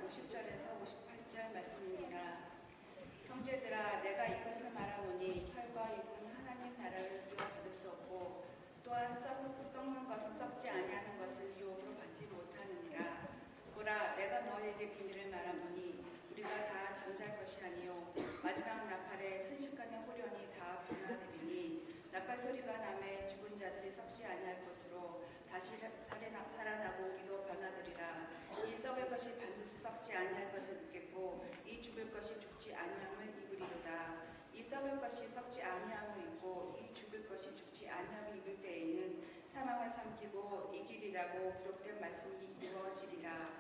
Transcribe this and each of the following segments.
50절에서 58절 말씀입니다. 형제들아 내가 이것을 말하노니 혈과 육은 하나님 나라를 이어받을 수 없고 또한 썩는 것은 썩지 아니하는 것을 유혹으로 받지 못하느니라. 보라 내가 너희에게 비밀을 말하노니 우리가 다 잠잘 것이 아니요 마지막 나팔에 순식간에 호련히 다 변화되리니 나팔 소리가 나매 죽은 자들이 썩지 아니할 것으로 다시 살아나고 우리도 변화되리라. 이 썩을 것이 반드시 썩지 아니할 것을 입겠고 이 죽을 것이 죽지 아니함을 입으리로다. 이 썩을 것이 썩지 아니함을 입고 이 죽을 것이 죽지 아니함을 입을 때에는 사망을 삼키고 이기리라고 기록된 말씀이 이루어지리라.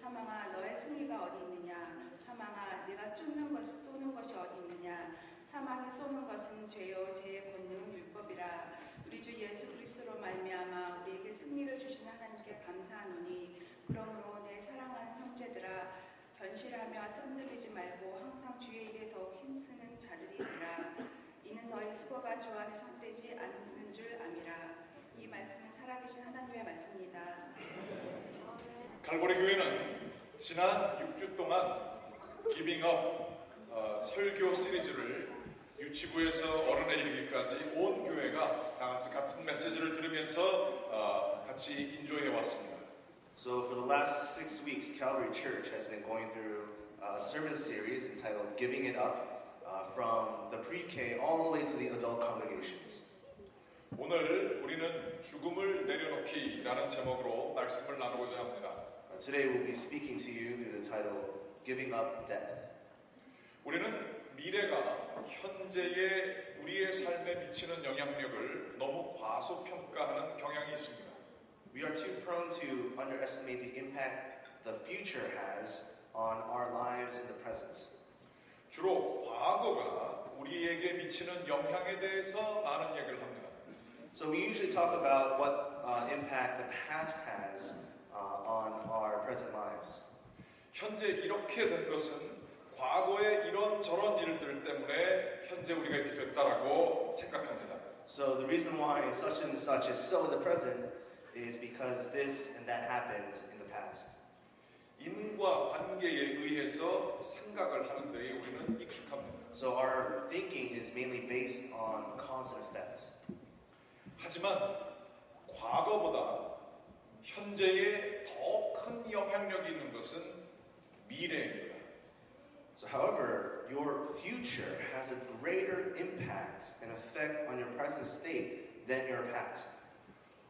사망아 너의 승리가 어디 있느냐. 사망아 네가 쏘는 것이 어디 있느냐. 사망이 쏘는 것은 죄요 죄의 권능은 율법이라. 우리 주 예수 그리스도로 말미암아 우리에게 승리를 주신 하나님께 감사하노니 그러므로 내 사랑하는 형제들아 견실하며 손들리지 말고 항상 주의 일에 더욱 힘쓰는 자들이 되라. 이는 너희 수고가 주 안에 헛되지 않는 줄 암이라. 이 말씀은 살아계신 하나님의 말씀입니다. 갈보리 교회는 지난 6주 동안 기빙업 설교 시리즈를 유치부에서 어른에 이르기까지 온 교회가 다 같이 같은 메시지를 들으면서 같이 인조해 왔습니다. So for the last 6 weeks, Calvary Church has been going through a sermon series entitled Giving It Up from the pre-K all the way to the adult congregations. 오늘 우리는 죽음을 내려놓기라는 제목으로 말씀을 나누고자 합니다. Today we'll be speaking to you through the title Giving Up Death. 우리는 미래가 현재의 우리의 삶에 미치는 영향력을 너무 과소평가하는 경향이 있습니다. We are too prone to underestimate the impact the future has on our lives in the present. 주로 과거가 우리에게 미치는 영향에 대해서 많은 얘기를 합니다. So we usually talk about what impact the past has on our present lives. 현재 이렇게 된 것은 과거의 이런저런 일들 때문에 현재 우리가 이렇게 됐다라고 생각합니다. So the reason why such and such is so in the present is because this and that happened in the past. 인과 관계에 의해서 생각을 하는 데에 우리는 익숙합니다. So our thinking is mainly based on cause and effect. 하지만 과거보다 현재에 더 큰 영향력이 있는 것은 미래입니다. So however, your future has a greater impact and effect on your present state than your past.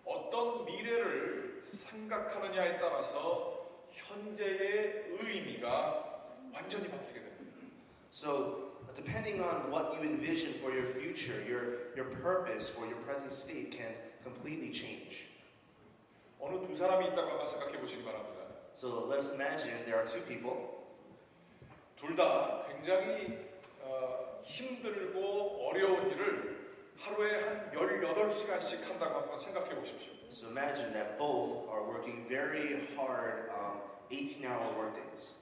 어떤 미래를 생각하느냐에 따라서 현재의 의미가 완전히 바뀌게 됩니다. So depending on what you envision for your future, your purpose for your present state can completely change. 어느 두 사람이 있다고 한번 생각해 보시기 바랍니다. So let us imagine there are two people. 둘 다 굉장히 힘들고 어려운 일을 하루에 한 18시간씩 한다고 한번 생각해 보십시오. So imagine that both are working very hard 18-hour workdays.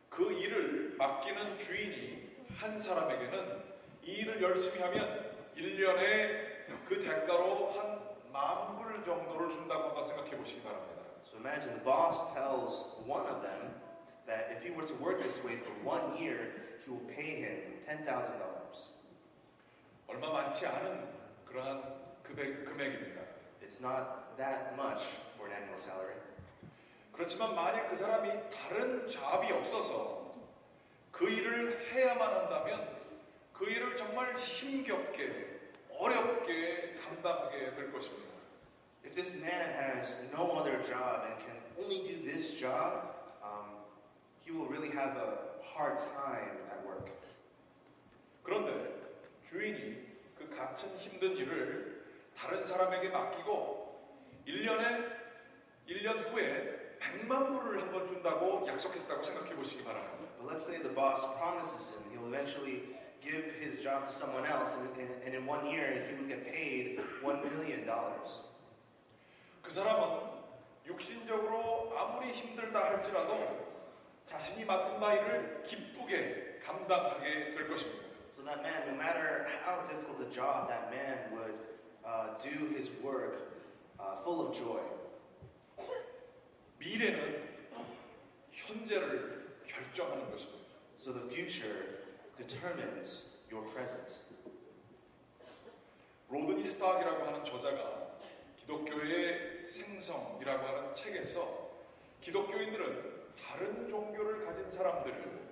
그 일을 맡기는 주인이 한 사람에게는 이 일을 열심히 하면 1년에 그 대가로 한 10,000불 정도를 준다고 한번 생각해 보시기 바랍니다. So imagine the boss tells one of them that if he were to work this way for 1 year, he will pay him $10,000. 얼마 많지 않은 그러한 금액입니다. It's not that much for an annual salary. 그렇지만 만약 그 사람이 다른 잡이 없어서 그 일을 해야만 한다면 그 일을 정말 힘겹게 어렵게 감당하게 될 것입니다. If this man has no other job and can only do this job, he will really have a hard time at work. 그런데 주인이 그 같은 힘든 일을 다른 사람에게 맡기고 1년 후에 100만 불을 한번 준다고 약속했다고 생각해 보시기 바랍니다. But let's say the boss promises him he'll eventually give his job to someone else, and in 1 year he would get paid $1 million. 그 사람은 육신적으로 아무리 힘들다 할지라도 자신이 맡은 바 일을 기쁘게 감당하게 될 것입니다. So that man, no matter how difficult the job, that man would do his work full of joy. 미래는 현재를 결정하는 것입니다. So the future determines your present. 로드니 스탁이라고 하는 저자가 기독교의 생성이라고 하는 책에서 기독교인들은 다른 종교를 가진 사람들을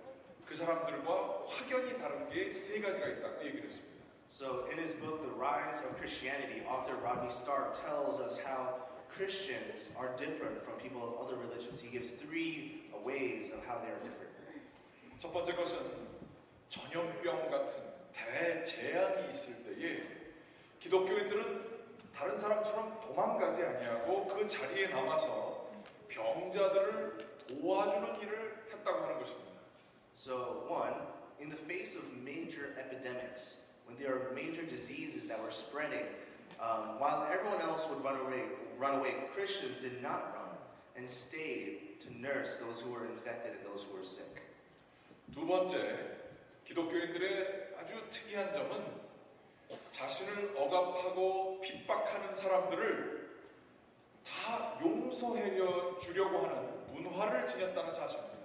그 사람들과 확연히 다른 게 세 가지가 있다고 얘기를 했습니다. So in his book, The Rise of Christianity, author Rodney Stark tells us how Christians are different from people of other religions. He gives three ways of how they are different. 첫 번째 것은 전염병 같은 대재앙이 있을 때에 기독교인들은 다른 사람처럼 도망가지 아니하고 그 자리에 남아서 병자들을 도와주는 일을 했다고 하는 것입니다. So one, in the face of major epidemics, when there are major diseases that were spreading, while everyone else would run away, Christians did not run and stayed to nurse those who were infected and those who were sick. 두 번째, 기독교인들의 아주 특이한 점은 자신을 억압하고 핍박하는 사람들을 다 용서해 주려고 하는 문화를 지녔다는 사실입니다.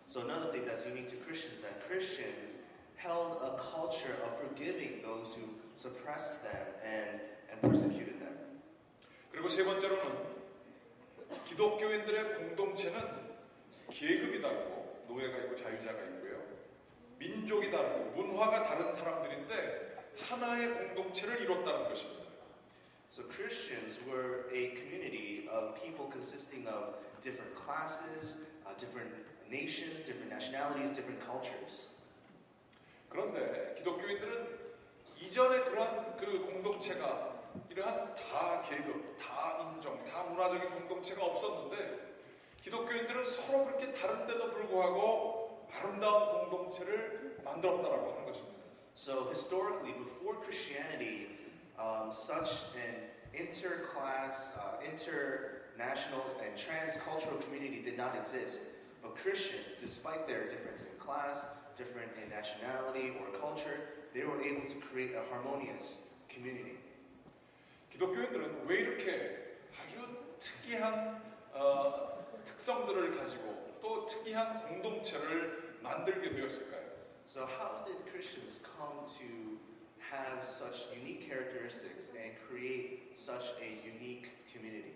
So another thing that's unique to Christians is that Christians held a culture of forgiving those who suppressed them and persecuted them. 그리고 세 번째로는 기독교인들의 공동체는 계급이 다르고 노예가 있고 자유자가 있고요. 민족이 다르고 문화가 다른 사람들인데 하나의 공동체를 이뤘다는 것입니다. So Christians were a community of people consisting of different classes, different nations, different nationalities, different cultures. 그런데 기독교인들은 이전에 그러한 그 공동체가 이러한 다 계급, 다 인종, 다 문화적인 공동체가 없었는데 기독교인들은 서로 그렇게 다른데도 불구하고 아름다운 공동체를 만들었다라고 하는 것입니다. So historically, before Christianity, such an interclass, international, and transcultural community did not exist. But Christians, despite their difference in class, different in nationality or culture, they were able to create a harmonious community. 기독교인들은 왜 이렇게 아주 특이한 특성들을 가지고 또 특이한 공동체를 만들게 되었을까요? So how did Christians come to have such unique characteristics and create such a unique community?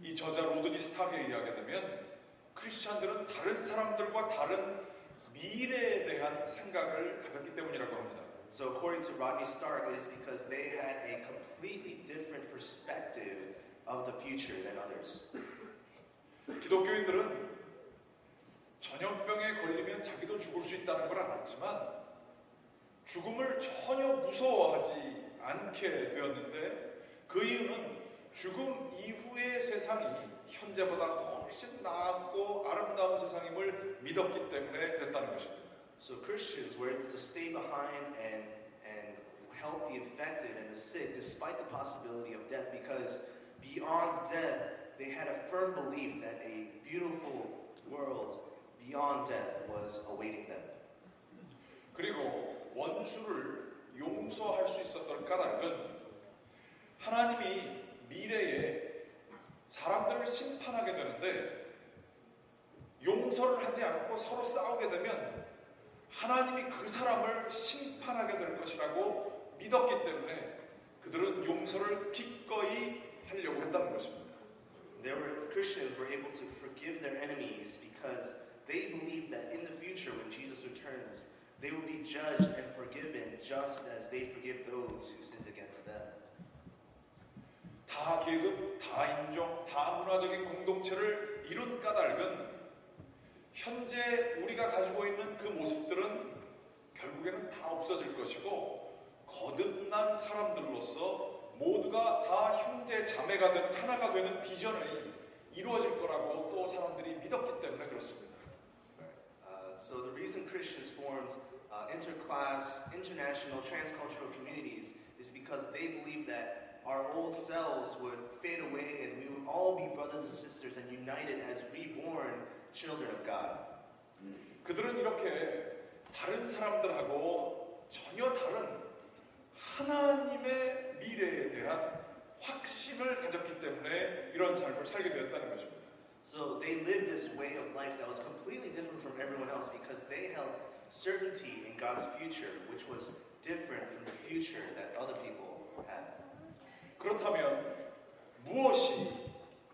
이 저자 로드니 스탁에 의하게 되면 크리스찬들은 다른 사람들과 다른 미래에 대한 생각을 가졌기 때문이라고 합니다. So according to Rodney Stark, it is because they had a completely different perspective of the future than others. 기독교인들은 전염병에 걸리면 자기도 죽을 수 있다는 걸 알았지만 죽음을 전혀 무서워하지 않게 되었는데 그 이유는 죽음 이후의 세상이 현재보다 훨씬 나았고 아름다운 세상임을 믿었기 때문에 그랬다는 것입니다. So Christians were able to stay behind and help the infected and the sick despite the possibility of death because beyond death they had a firm belief that a beautiful world beyond death was awaiting them. 그리고 원수를 용서할 수 있었던 까닭은 하나님이 미래에 사람들을 심판하게 되는데 용서를 하지 않고 서로 싸우게 되면 하나님이 그 사람을 심판하게 될 것이라고 믿었기 때문에 그들은 용서를 기꺼이 하려고 했다는 것입니다. Christians were able to forgive their enemies because they believed that in the future when Jesus returns, they will be judged and forgiven just as they forgive those who sinned against them. 다 계급, 다 인종, 다 문화적인 공동체를 이룬 까닭은 현재 우리가 가지고 있는 그 모습들은 결국에는 다 없어질 것이고 거듭난 사람들로서 모두가 다 형제 자매가 된 하나가 되는 비전이 이루어질 거라고 또 사람들이 믿었기 때문에 그렇습니다. So the reason Christians formed interclass, international, transcultural communities is because they believed that our old selves would fade away and we would all be brothers and sisters and united as reborn children of God. 그들은 이렇게 다른 사람들하고 전혀 다른 하나님의 미래에 대한 확신을 가졌기 때문에 이런 삶을 살게 되었다는 것입니다. So they lived this way of life that was completely different from everyone else because they held certainty in God's future, which was different from the future that other people had. 그렇다면 무엇이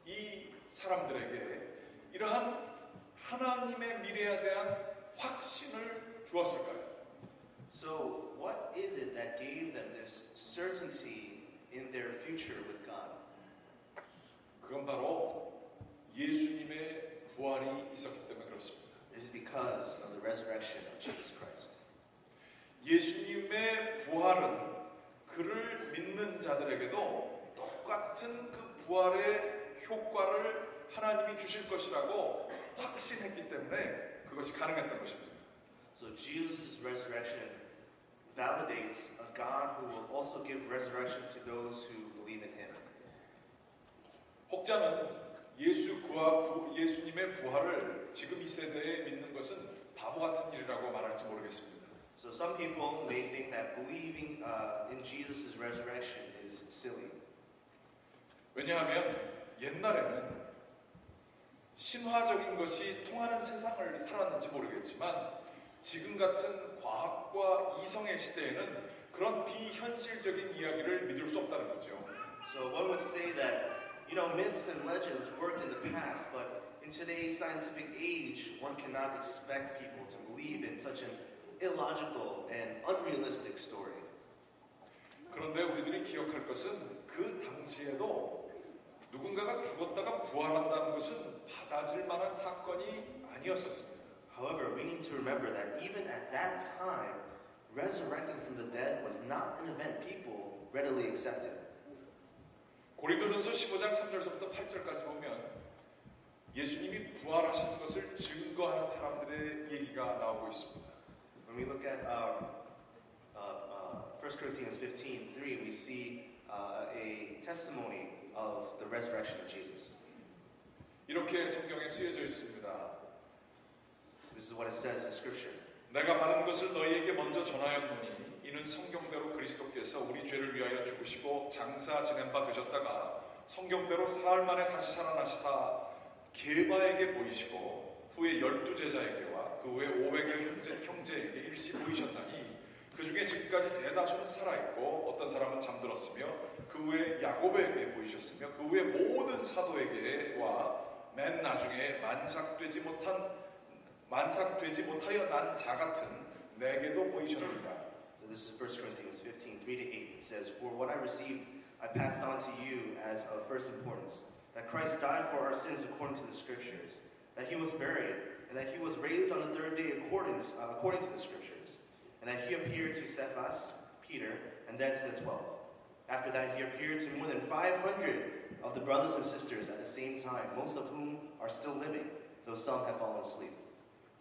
이 사람들에게 이러한 하나님의 미래에 대한 확신을 주었을까요? So what is it that gave them this certainty in their future with God? 그건 바로 예수님의 부활이 있었기 때문에 그렇습니다. It is because of the resurrection of Jesus Christ. 예수님의 부활은 그를 믿는 자들에게도 똑같은 그 부활의 효과를 하나님이 주실 것이라고 확신했기 때문에 그것이 가능했던 것입니다. So Jesus' resurrection validates a God who will also give resurrection to those who believe in Him. 혹자는 예수님의 부활을 지금 이 세대에 믿는 것은 바보 같은 일이라고 말할지 모르겠습니다. So some people may think that believing in Jesus' resurrection is silly. 왜냐하면 옛날에는 신화적인 것이 통하는 세상을 살았는지 모르겠지만 지금 같은 과학과 이성의 시대에는 그런 비현실적인 이야기를 믿을 수 없다는 거죠. So one would say that, myths and legends worked in the past, but in today's scientific age, one cannot expect people to believe in such an illogical and unrealistic story. 그런데 우리들이 기억할 것은 그 당시에도 누군가가 죽었다가 부활한다는 것은 받아들일 만한 사건이 아니었었습니다. However, we need to remember that even at that time, resurrecting from the dead was not an event people readily accepted. 고린도전서 15장 3절부터 8절까지 보면 예수님이 부활하신 것을 증거하는 사람들의 얘기가 나오고 있습니다. When we look at 1 Corinthians 15:3, we see a testimony of the resurrection of Jesus. 이렇게 성경에 쓰여져 있습니다. This is what it says in Scripture. 내가 받은 것을 너희에게 먼저 전하였노니 이는 성경대로 그리스도께서 우리 죄를 위하여 죽으시고 장사 지낸 바 되셨다가 성경대로 사흘 만에 다시 살아나시사 게바에게 보이시고 후에 12제자에게와 그 후에 500여 형제에게 일시 보이셨다니 그 중에 지금까지 대다수는 살아있고 어떤 사람은 잠들었으며 그 후에 야고보에게 보이셨으며 그 후에 모든 사도에게와 맨 나중에 만삭되지 못하여 난 자 같은 내게도 보이셨느니라. This is 1 Corinthians 15:3-8. It says, "For what I received, I passed on to you as of first importance, that Christ died for our sins according to the Scriptures, that He was buried, and that He was raised on the third day according to the Scriptures, and that He appeared to Cephas, Peter, and then to the 12. After that, He appeared to more than 500 of the brothers and sisters at the same time, most of whom are still living, though some have fallen asleep.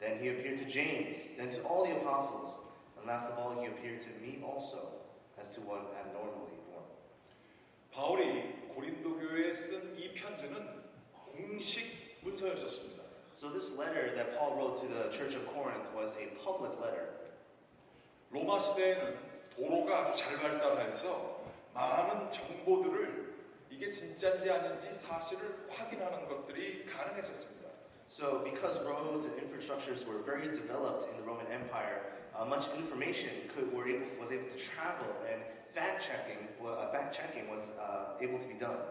Then He appeared to James, then to all the apostles, and last of all, He appeared to me also, as to one abnormally born." 바울이 고린도 교회에 쓴 이 편지는 공식 문서였었습니다. So this letter that Paul wrote to the church of Corinth was a public letter. 로마 시대에는 도로가 아주 잘 발달해서 많은 정보들을 이게 진짜인지 아닌지 사실을 확인하는 것들이 가능했었습니다. So because roads and infrastructures were very developed in the Roman Empire, much information was able to travel, and fact-checking was able to be done.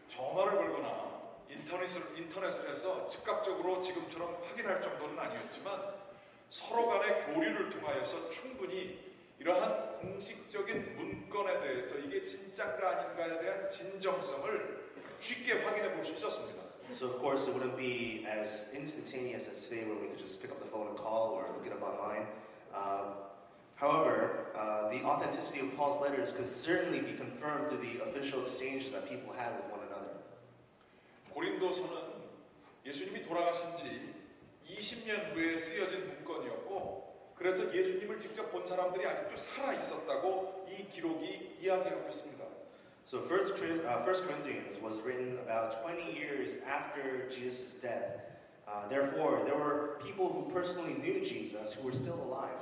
전화를 걸거나 인터넷을 해서 즉각적으로 지금처럼 확인할 정도는 아니었지만 서로 간의 교류를 통하여서 충분히 이러한 공식적인 문건에 대해서 이게 진짜인가 아닌가에 대한 진정성을 쉽게 확인해 볼 수 있었습니다. So of course it wouldn't be as instantaneous as today where we could just pick up the phone and call or look it up online. However, the authenticity of Paul's letters could certainly be confirmed through the official exchanges that people had with one another. 고린도서는 예수님이 돌아가신 지 20년 후에 쓰여진 문건이었고 그래서 예수님을 직접 본 사람들이 아직도 살아 있었다고 이 기록이 이야기하고 있습니다. So 1 Corinthians was written about 20 years after Jesus' death. Therefore, there were people who personally knew Jesus who were still alive.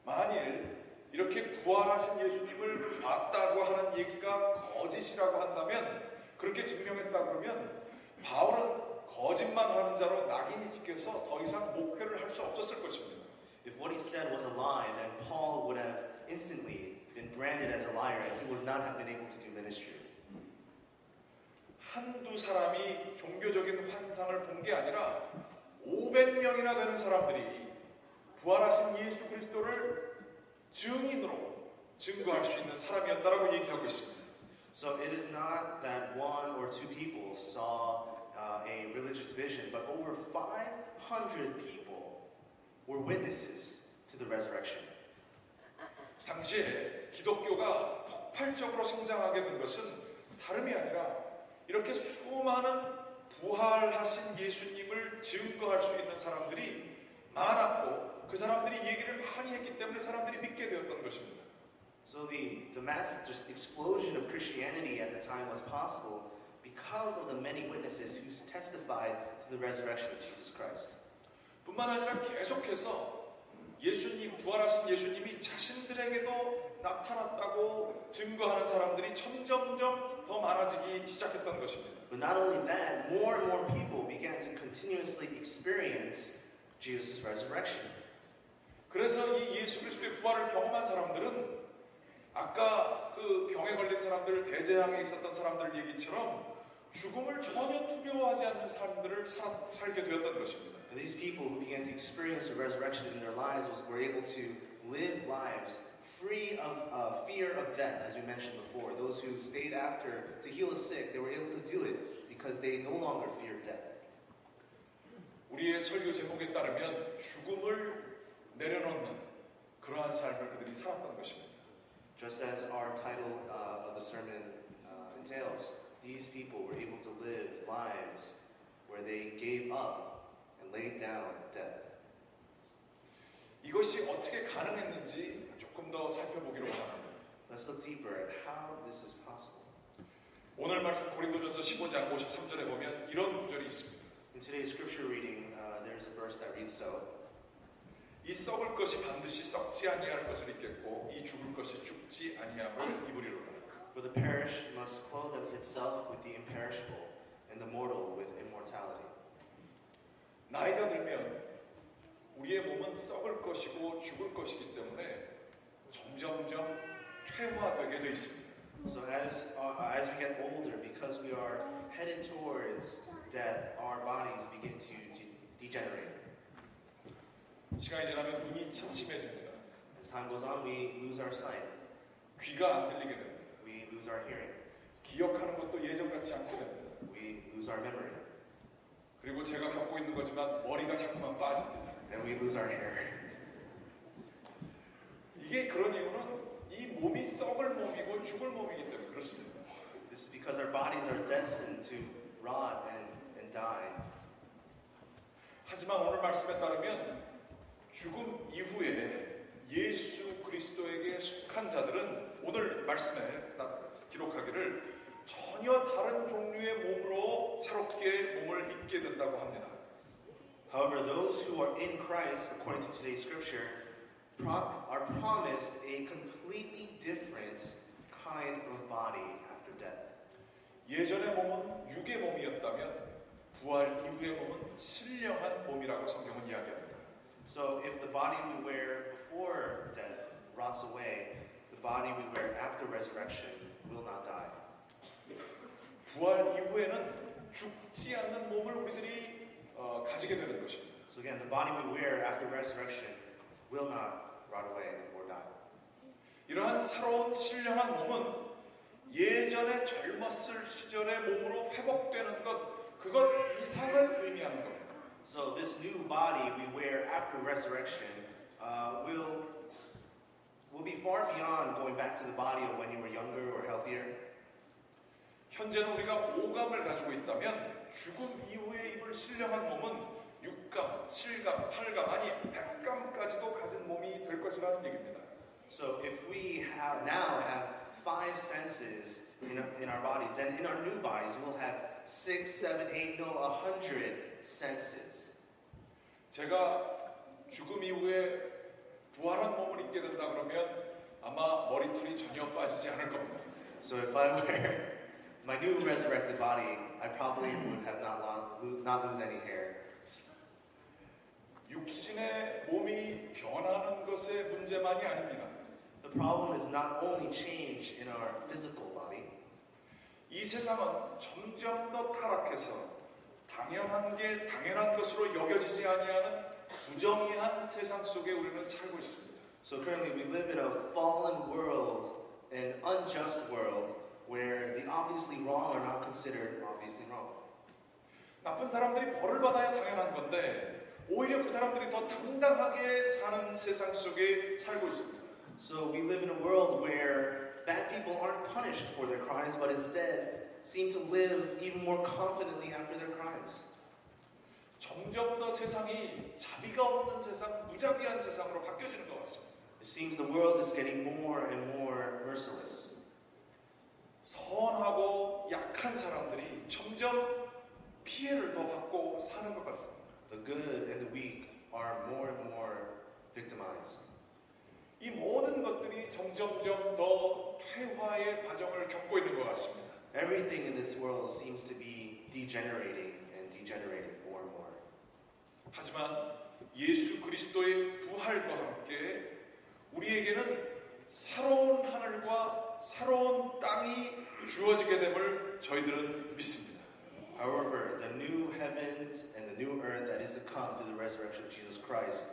만일 이렇게 부활하신 예수님을 봤다고 하는 얘기가 거짓이라고 한다면 그렇게 증명했다고 하면 바울은 거짓말하는 자로 낙인이 찍혀서 더 이상 목회를 할 수 없었을 것입니다. If what he said was a lie, then Paul would have instantly been branded as a liar and he would not have been able to do ministry. 한두 사람이 종교적인 환상을 본 게 아니라 500명이나 되는 사람들이 부활하신 예수 그리스도를 증인으로 증거할 수 있는 사람이었다라고 얘기하고 있습니다. So it is not that one or two people saw a religious vision, but over 500 people were witnesses to the resurrection. 당시에 기독교가 폭발적으로 성장하게 된 것은 다름이 아니라 이렇게 수많은 부활하신 예수님을 증거할 수 있는 사람들이 많았고 그 사람들이 얘기를 많이 했기 때문에 사람들이 믿게 되었던 것입니다. So the mass just explosion of Christianity at the time was possible because of the many witnesses who testified to the resurrection of Jesus Christ. 뿐만 아니라 계속해서 예수님, 부활하신 예수님이 자신들에게도 나타났다고 증거하는 사람들이 점점점 더 많아지기 시작했던 것입니다. But not only that, more and more people began to continuously experience Jesus' resurrection. 그래서 이 예수 그리스도의 부활을 경험한 사람들은 아까 그 병에 걸린 사람들, 대재앙에 있었던 사람들 얘기처럼 죽음을 전혀 두려워하지 않는 삶들을 살게 되었던 것입니다. And these people who began to experience the resurrection in their lives were able to live lives free of fear of death, as we mentioned before. Those who stayed after to heal the sick, they were able to do it because they no longer feared death. 우리의 설교 제목에 따르면 죽음을 내려놓는 그러한 삶을 그들이 살았던 것입니다. Just as our title of the sermon entails, these people were able to live lives where they gave up and laid down death. 이것이 어떻게 가능했는지 조금 더 살펴보기로 합니다. Let's look deeper at how this is possible. 오늘 말씀 고린도전서 15장 53절에 보면 이런 구절이 있습니다. In today's scripture reading, there's a verse that reads so. 이 썩을 것이 반드시 썩지 아니할 것을 입겠고 이 죽을 것이 죽지 아니함을 입으리로라. For the perish must clothe itself with the imperishable, and the mortal with immortality. 나이가 들면 우리의 몸은 썩을 것이고 죽을 것이기 때문에 점점점 퇴화되게 돼 있습니다. So as we get older, because we are headed towards death, our bodies begin to degenerate. 시간이 지나면 눈이 침침해집니다. As time goes on, we lose our sight. 귀가 안 들리게 됩니다. We lose our hearing. 기억하는 것도 예전 같지 않게 됩니다. We lose our memory. 그리고 제가 겪고 있는 거지만 머리가 자꾸만 빠집니다. And we lose our hair. 이게 그런 이유는 이 몸이 썩을 몸이고 죽을 몸이기 때문에 그렇습니다. This is because our bodies are destined to rot and die. 하지만 오늘 말씀에 따르면 죽음 이후에 예수 그리스도에게 속한 자들은 오늘 말씀에 기록하기를 전혀 다른 종류의 몸으로 새롭게 몸을 입게 된다고 합니다. However, those who are in Christ, according to today's scripture, are promised a completely different kind of body after death. 예전의 몸은 육의 몸이었다면 부활 이후의 몸은 신령한 몸이라고 성경은 이야기합니다. So if the body we wear before death rots away, the body we wear after resurrection will not die. 부활 이후에는 죽지 않는 몸을 우리들이 가지게 되는 것입니다. So again, the body we wear after resurrection will not rot away or die. 이러한 새로운 신령한 몸은 예전에 젊었을 시절의 몸으로 회복되는 것, 그것 이상을 의미하는 겁니다. So this new body we wear after resurrection will be far beyond going back to the body of when you were younger or healthier. 현재는 우리가 오감을 가지고 있다면 죽음 이후에 입을 신령한 몸은 6감, 7감, 8감 아니 100감까지도 가진 몸이 될 것이라는 얘기입니다. So if we now have 5 senses in our bodies, then in our new bodies we'll have 6, 7, 8, no, 100 senses. 제가 죽음 이후에 부활한 몸을 입게 된다 그러면 아마 머리털이 전혀 빠지지 않을 겁니다. So if I wear my new resurrected body, I probably would have not lose any hair. 육신의 몸이 변하는 것의 문제만이 아닙니다. The problem is not only change in our physical body. 이 세상은 점점 더 타락해서 당연한 게 당연한 것으로 여겨지지 아니하는 부정의한 세상 속에 우리는 살고 있습니다. So currently we live in a fallen world, an unjust world, where the obviously wrong are not considered obviously wrong. 나쁜 사람들이 벌을 받아야 당연한 건데 오히려 그 사람들이 더 당당하게 사는 세상 속에 살고 있습니다. So we live in a world where bad people aren't punished for their crimes, but instead seem to live even more confidently after their crimes. 점점 더 세상이 자비가 없는 세상, 무자비한 세상으로 바뀌어지는 것 같습니다. It seems the world is getting more and more merciless. 선하고 약한 사람들이 점점 피해를 더 받고 사는 것 같습니다. The good and the weak are more and more victimized. 이 모든 것들이 점점점 더 퇴화의 과정을 겪고 있는 것 같습니다. Everything in this world seems to be degenerating and degenerating more and more. 하지만 예수 그리스도의 부활과 함께 우리에게는 새로운 하늘과 새로운 땅이 주어지게 됨을 저희들은 믿습니다. However, the new heavens and the new earth that is to come through the resurrection of Jesus Christ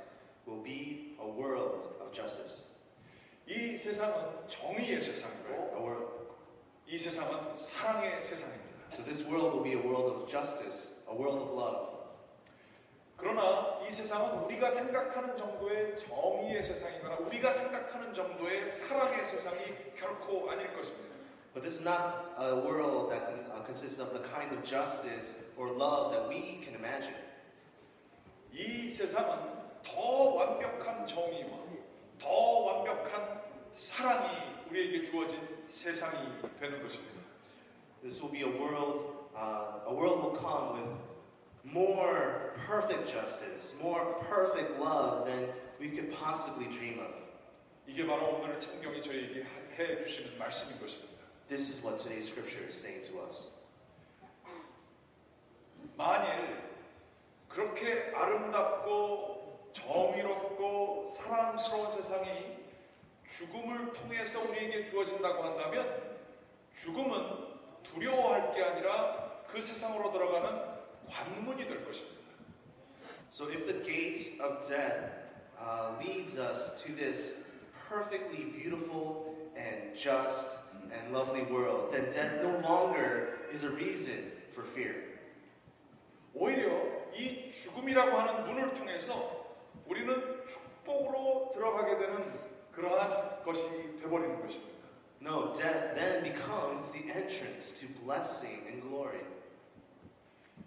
will be a world of justice. 이 세상은 정의의 세상이고요. 이 세상은 사랑의 세상입니다. So this world will be a world of justice, a world of love. 그러나 이 세상은 우리가 생각하는 정도의 정의의 세상이거나 우리가 생각하는 정도의 사랑의 세상이 결코 아닐 것입니다. But this is not a world that consists of the kind of justice or love that we can imagine. 이 세상은 더 완벽한 정의와 더 완벽한 사랑이 우리에게 주어진 세상이 되는 것입니다. This will be a world will come with more perfect justice, more perfect love than we could possibly dream of. 이게 바로 오늘 성경이 저희에게 해 주시는 말씀인 것입니다. This is what today's scripture is saying to us. 만일 그렇게 아름답고 정의롭고 사랑스러운 세상이 죽음을 통해서 우리에게 주어진다고 한다면 죽음은 두려워할 게 아니라 그 세상으로 들어가는 관문이 될 것입니다. So if the gates of death leads us to this perfectly beautiful and just and lovely world, then death no longer is a reason for fear. 오히려 이 죽음이라고 하는 문을 통해서 우리는 축복으로 들어가게 되는 그러한 것이 되어버리는 것입니다. No, death then becomes the entrance to blessing and glory.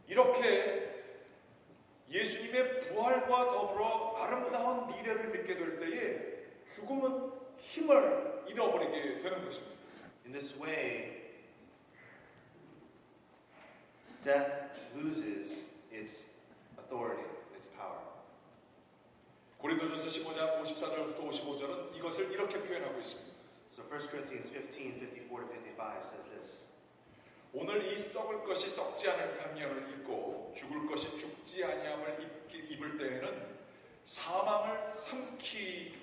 이렇게 예수님의 부활과 더불어 아름다운 미래를 믿게 될 때에 죽음은 힘을 잃어버리게 되는 것입니다. In this way, death loses its authority, its power. 고린도전서 15장 54절부터 55절은 이것을 이렇게 표현하고 있습니다. So 1 Corinthians 15, 54 to 55 says this. 오늘 이 썩을 것이 썩지 않을 판면을 입고 죽을 것이 죽지 아니함을 입을 때에는 사망을 삼키고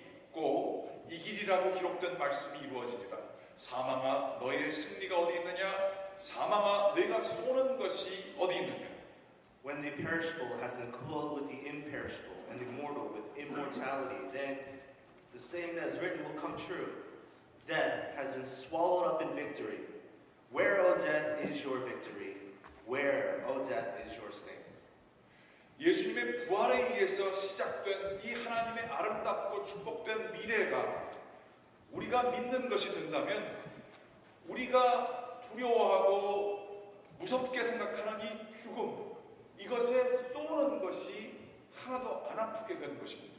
이기리라고 기록된 말씀이 이루어지리라. 사망아 너의 승리가 어디 있느냐? 사망아 내가 쏘는 것이 어디 있느냐? When the perishable has been clothed with the imperishable and the mortal with immortality, then the saying that is written will come true. Death has been swallowed up in victory. Where, O death, is your victory? Where, O death, is your sting? 예수님의 부활에 의해서 시작된 이 하나님의 아름답고 축복된 미래가 우리가 믿는 것이 된다면 우리가 두려워하고 무섭게 생각하는 이 죽음, 이것에 쏘는 것이 하나도 안 아프게 되는 것입니다.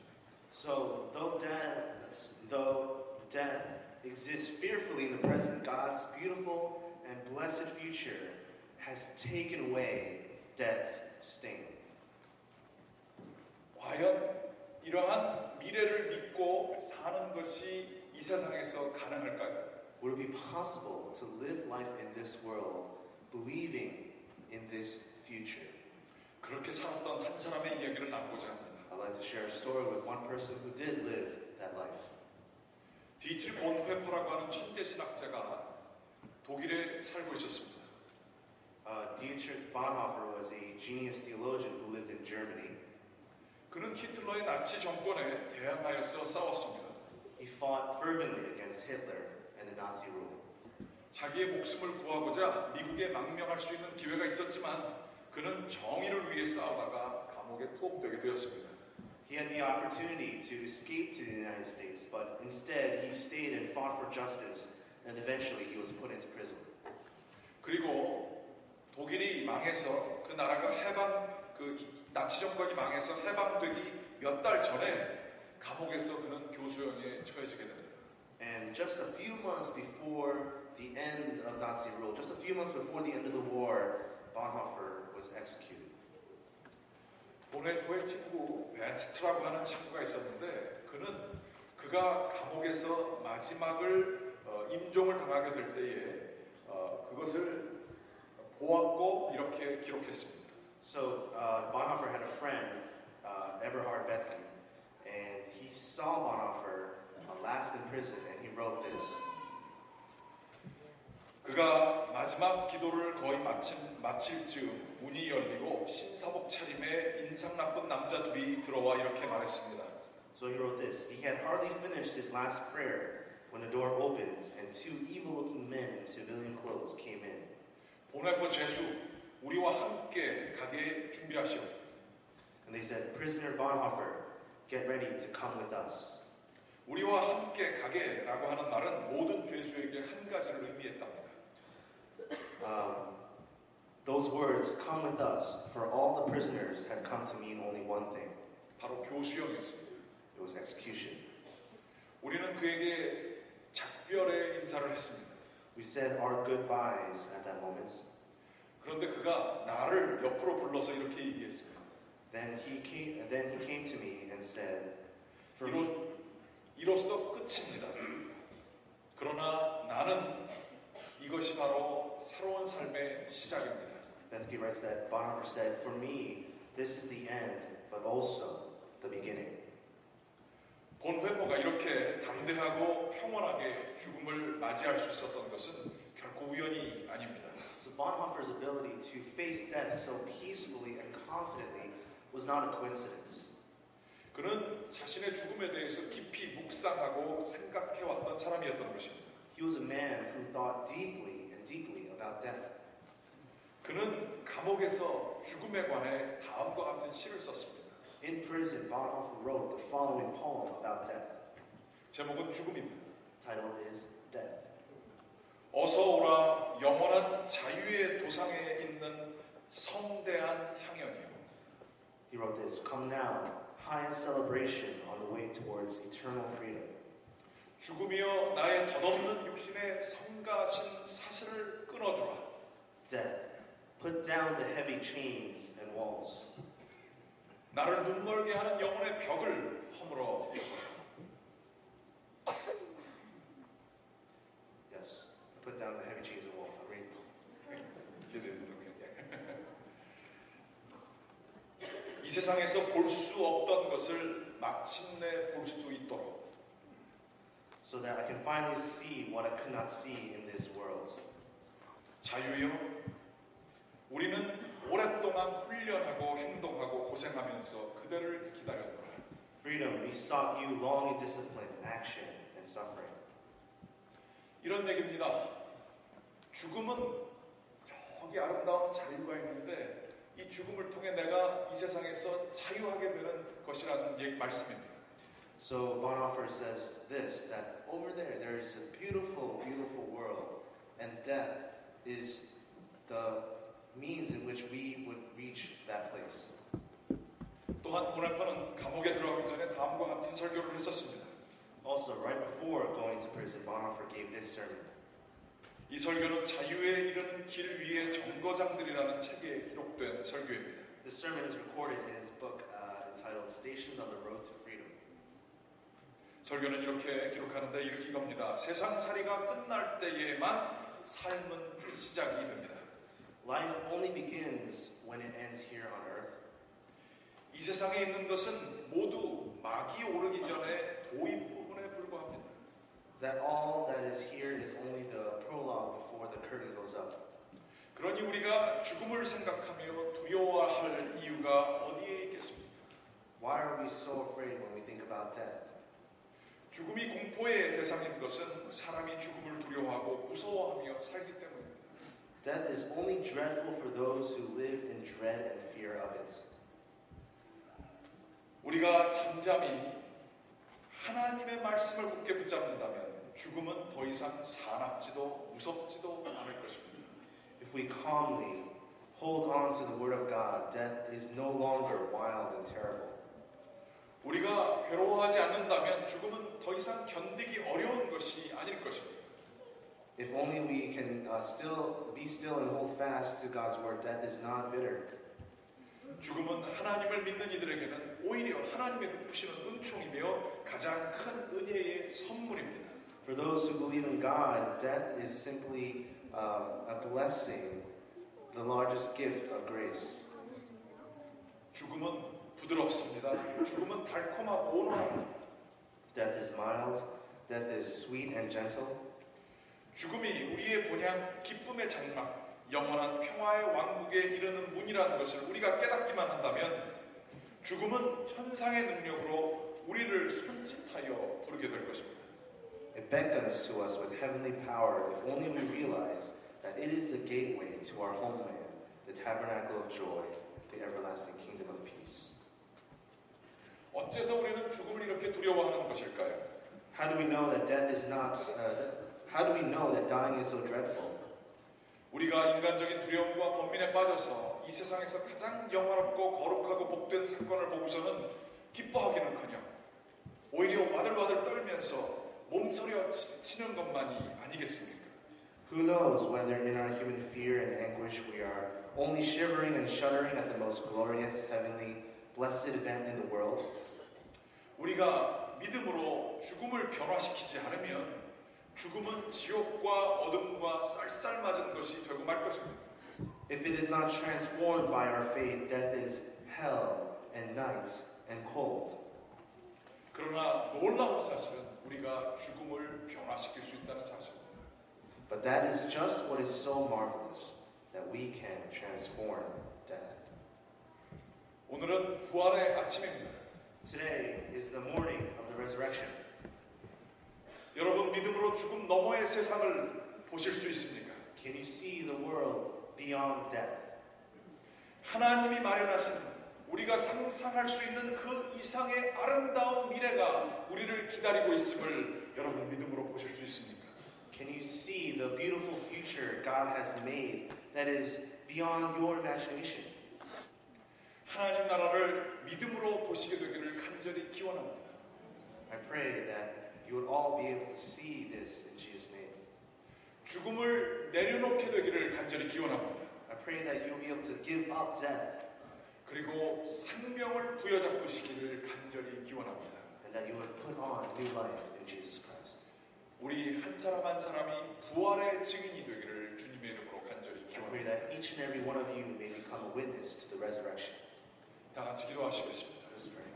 So, though death exists fearfully in the present, God's beautiful and blessed future has taken away death's sting. 과연 이러한 미래를 믿고 사는 것이 이 세상에서 가능할까요? would it be possible to live life in this world believing in this future? 그렇게 살았던 한 사람의 이야기를 나누고자 합니다. I'd like to share a story with one person who did live that life. 디트리 본페퍼라고 하는 천재 신학자가 독일에 살고 있었습니다. Dietrich Bonhoeffer was a genius theologian who lived in Germany. 그는 히틀러의 나치 정권에 대항하여서 싸웠습니다. He fought fervently against Hitler and the Nazi rule. 자기의 목숨을 구하고자 미국에 망명할 수 있는 기회가 있었지만 그는 정의를 위해 싸우다가 감옥에 투옥되게 되었습니다. He had the opportunity to escape to the United States, but instead he stayed and fought for justice, and eventually he was put into prison. 그리고 독일이 망해서 그 나라가 나치 정권이 망해서 해방되기 몇 달 전에 감옥에서 그는 교수형에 처해지게 됩니다. And just a few months before the end of Nazi rule, just a few months before the end of the war, Bonhoeffer was executed. 보네포의 친구 베스트라고 하는 친구가 있었는데 그가 감옥에서 마지막을 임종을 당하게 될 때에 그것을 보았고 이렇게 기록했습니다. So Bonhoeffer had a friend, Eberhard Bethgen, and he saw Bonhoeffer last in prison, and he wrote this. 그가 마지막 기도를 거의 마칠 즈음 문이 열리고 신사복 차림의 인상 나쁜 남자 둘이 들어와 이렇게 말했습니다. So he wrote this. He had hardly finished his last prayer when the door opened, and two evil-looking men in civilian clothes came in. 보네포 죄수, 우리와 함께 가게 준비하시오. And they said, Prisoner Bonhoeffer, get ready to come with us. 우리와 함께 가게라고 하는 말은 모든 죄수에게 한 가지를 의미했답니다. Those words, come with us, for all the prisoners had come to mean only one thing. 바로 교수형이었습니다. It was execution. 우리는 그에게 작별의 인사를 했습니다. We said our goodbyes at that moment. 그런데 그가 나를 옆으로 불러서 이렇게 얘기했습니다. Then he came to me and said, 이로써 끝입니다. 그러나 나는 이것이 바로 새로운 삶의 시작입니다. Bethke writes that Bonhoeffer said, for me, this is the end, but also the beginning. 본회포가 이렇게 담대하고 평온하게 죽음을 맞이할 수 있었던 것은 결코 우연이 아닙니다. So Bonhoeffer's ability to face death so peacefully and confidently was not a coincidence. 그는 자신의 죽음에 대해서 깊이 묵상하고 생각해왔던 사람이었던 것입니다. He was a man who thought deeply and deeply about death. 그는 감옥에서 죽음에 관해 다음과 같은 시를 썼습니다. In prison, Bonhoeffer wrote the following poem about death. 제목은 죽음입니다. The title is Death. 어서 오라 영원한 자유의 도상에 있는 성대한 향연이요. He wrote this, come now, highest celebration on the way towards eternal freedom. 죽음이여 나의 덧없는 육신의 성가신 사슬을 끊어주라. Death, put down the heavy chains and walls. 나를 눈멀게 하는 영혼의 벽을 허물어 주라. Yes, put down the heavy chains and walls. I'll read. It is okay. 이 세상에서 볼 수 없던 것을 마침내 볼 수 있도록. So that I can finally see what I could not see in this world. 자유요. 우리는 오랫동안 훈련하고 행동하고 고생하면서 그대를 기다렸노라. Freedom, we sought you long in discipline, action, and suffering. 이런 얘기입니다. 죽음은 저기 아름다운 자유가 있는데 이 죽음을 통해 내가 이 세상에서 자유하게 되는 것이라는 말씀입니다. So Bonhoeffer says this, that over there is a beautiful, beautiful world, and death is the means in which we would reach that place. 또한 보네포는 감옥에 들어가기 전에 다음과 같은 설교를 했었습니다. Also, right before going to prison, Bonhoeffer gave this sermon. 이 설교는 자유에 이르는 길 위의 정거장들이라는 책에 기록된 설교입니다. This sermon is recorded in his book entitled Stations on the Road to Freedom. 설교는 이렇게 기록하는데 이겁니다. 세상살이가 끝날 때에만 삶은 시작이 됩니다. Life only begins when it ends here on earth. 이 세상에 있는 것은 모두 막이 오르기 전에 도입 부분에 불과합니다. That all that is here is only the prologue before the curtain goes up. 그러니 우리가 죽음을 생각하며 두려워할 이유가 어디에 있겠습니까? Why are we so afraid when we think about death? 죽음이 공포의 대상인 것은 사람이 죽음을 두려워하고 무서워하며 살기 때문입니다. Death is only dreadful for those who live in dread and fear of it. 우리가 잠잠히 하나님의 말씀을 굳게 붙잡는다면 죽음은 더 이상 사납지도 무섭지도 않을 것입니다. If we calmly hold on to the word of God, death is no longer wild and terrible. 우리가 괴로워하지 않는다면 죽음은 더 이상 견디기 어려운 것이 아닐 것입니다. If only we can still be still and hold fast to God's word, death is not bitter. 죽음은 하나님을 믿는 이들에게는 오히려 하나님의 베푸시는 은총이며 가장 큰 은혜의 선물입니다. For those who believe in God, death is simply a blessing, the largest gift of grace. 죽음은 부드럽습니다. 죽음은 달콤하고 온화합니다. Death is mild, death is sweet and gentle. 죽음이 우리의 본향, 기쁨의 장막, 영원한 평화의 왕국에 이르는 문이라는 것을 우리가 깨닫기만 한다면 죽음은 천상의 능력으로 우리를 손짓하여 부르게 될 것입니다. It beckons to us with heavenly power if only we realize that it is the gateway to our homeland, the tabernacle of joy, the everlasting kingdom of peace. 어째서 우리는 죽음을 이렇게 두려워하는 것일까요? How do we know that death is not? How do we know that dying is so dreadful? 우리가 인간적인 두려움과 번민에 빠져서 이 세상에서 가장 영화롭고 거룩하고 복된 사건을 보고서는 기뻐하기는커녕 오히려 와들와들 떨면서 몸서려 치는 것만이 아니겠습니까? Who knows whether in our human fear and anguish we are only shivering and shuddering at the most glorious, heavenly, blessed event in the world? 우리가 믿음으로 죽음을 변화시키지 않으면 죽음은 지옥과 어둠과 쌀쌀맞은 것이 되고 말 것입니다. If it is not transformed by our faith, death is hell and night and cold. 그러나 놀라운 사실은 우리가 죽음을 변화시킬 수 있다는 사실입니다. But that is just what is so marvelous, that we can transform death. 오늘은 부활의 아침입니다. Today is the morning of the resurrection. 여러분 믿음으로 죽음 너머의 세상을 보실 수 있습니까? Can you see the world beyond death? 하나님이 마련하신 우리가 상상할 수 있는 그 이상의 아름다운 미래가 우리를 기다리고 있음을 여러분 믿음으로 보실 수 있습니까? Can you see the beautiful future God has made that is beyond your imagination? 하나님 나라를 믿음으로 보시게 되기를 간절히 기원합니다. I pray that you would all be able to see this in Jesus' name. 죽음을 내려놓게 되기를 간절히 기원합니다. I pray that you'll be able to give up death 그리고 생명을 부여잡으시기를 간절히 기원합니다. and that you would put on new life in Jesus Christ. 우리 한 사람 한 사람이 부활의 증인이 되기를 주님의 이름으로 간절히 I pray 기원합니다. that each and every one of you may become a witness to the resurrection. 다 같이 기도하시겠습니다. Let us pray.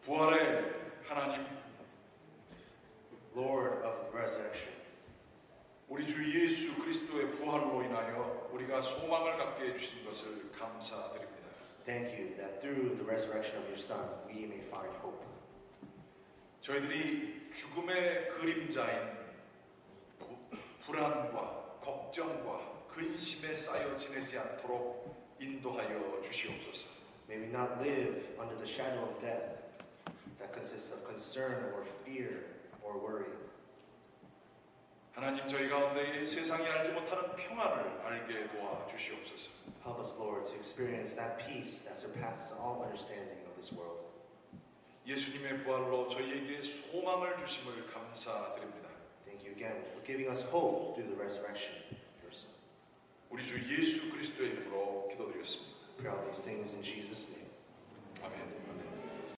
부활의 하나님, Lord of the resurrection, 우리 주 예수 그리스도의 부활로 인하여 우리가 소망을 갖게 해주신 것을 감사드립니다. thank you that through the resurrection of your Son, we may find hope. 저희들이 죽음의 그림자인 불안과 걱정과 근심에 쌓여 지내지 않도록 인도하여 주시옵소서. May we not live under the shadow of death that consists of concern or fear or worry. 하나님 저희 가운데 세상이 알지 못하는 평안을 알게 도와 주시옵소서. Help us, Lord, to experience that peace that surpasses all understanding of this world. 예수님의 부활로 저희에게 소망을 주심을 감사드립니다. Thank you again for giving us hope through the resurrection of your Son. 우리 주 예수 그리스도의 이름으로 기도드렸습니다. Pray all these things in Jesus' name. 아멘. Amen.